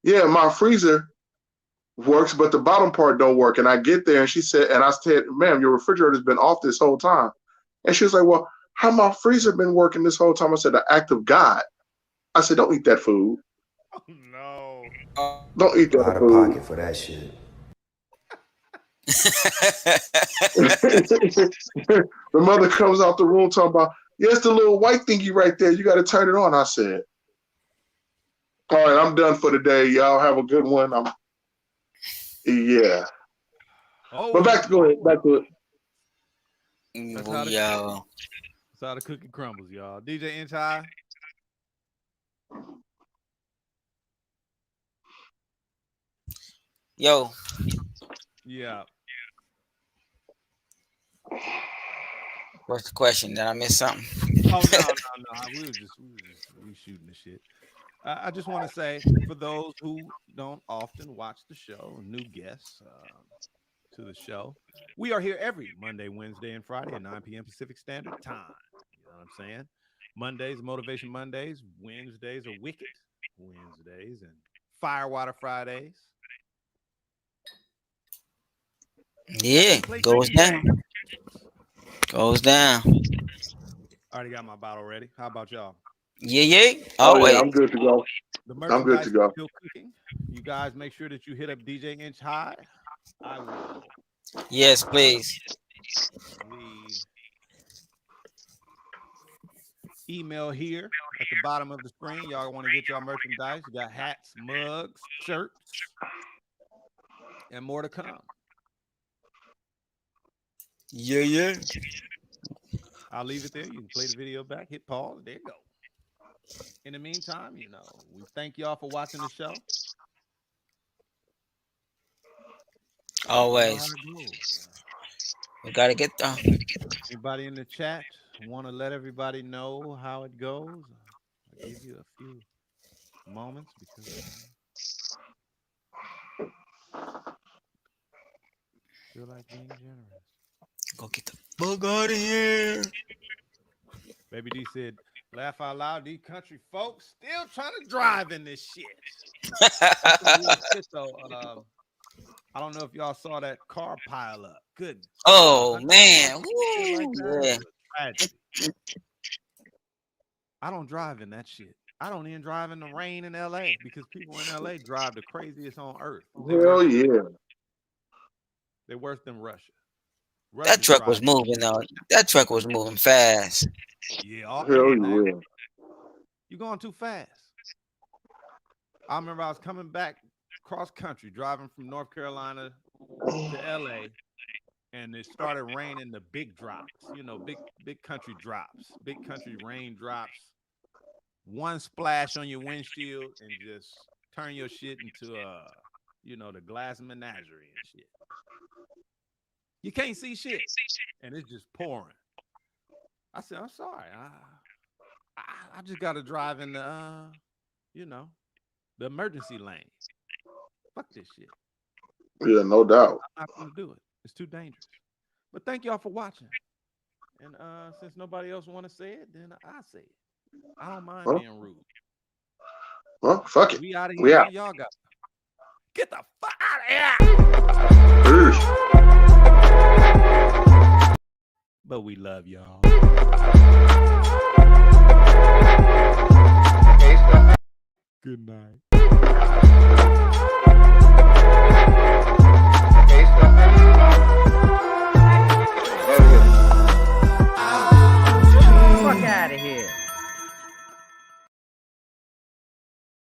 yeah, my freezer works, but the bottom part don't work. And I get there and she said, and I said, ma'am, your refrigerator's been off this whole time. And she was like, well, how my freezer been working this whole time? I said, the act of God. I said, don't eat that food. Oh, no. Don't eat that food. Out of pocket for that shit. The mother comes out the room talking about, yeah, it's the little white thingy right there. You got to turn it on. I said, all right, I'm done for the day. Y'all have a good one. Yeah. Oh, but back to it. That's how the cookie crumbles, y'all. DJ Inch High. Yo. Yeah. What's the question? Did I miss something? Oh no. We shooting the shit. I just want to say, for those who don't often watch the show, new guests to the show, we are here every Monday, Wednesday, and Friday at 9 p.m. Pacific Standard Time. You know what I'm saying? Mondays, Motivation Mondays. Wednesdays are Wicked Wednesdays, and Firewater Fridays. Yeah, goes down. Goes down. I already got my bottle ready. How about y'all? Yeah. Oh, yeah, I'm good to go. I'm good to go. Still cooking. You guys make sure that you hit up DJ Inch High. I will. Yes, please. Email here at the bottom of the screen. Y'all want to get y'all merchandise. You got hats, mugs, shirts, and more to come. Yeah. I'll leave it there. You can play the video back, hit pause. There you go. In the meantime, we thank y'all for watching the show. Always. We gotta get done. Anybody in the chat want to let everybody know how it goes? I'll give you a few moments because I feel like being generous. Go get the fuck out of here. Baby D said, laugh out loud, these country folks still trying to drive in this shit. I don't know if y'all saw that car pile up. Goodness. Oh, man. Woo. Yeah. I don't drive in that shit. I don't even drive in the rain in LA because people in LA drive the craziest on earth. Hell yeah. They're worse than Russia. That truck was moving though. That truck was moving fast. Yeah. Hell yeah. You're going too fast. I remember I was coming back cross country, driving from North Carolina to LA, and it started raining the big drops, big country drops, big country rain drops. One splash on your windshield and just turn your shit into the glass menagerie and shit. You can't see shit, and it's just pouring. I said, I'm sorry. I just got to drive in the emergency lane. Fuck this shit. Yeah, no doubt. I'm not going to do it. It's too dangerous. But thank y'all for watching. And since nobody else want to say it, then I say it. I don't mind being rude. Well, fuck it. We out of here. We out. Y'all got get the fuck out of here. But we love y'all. Good night.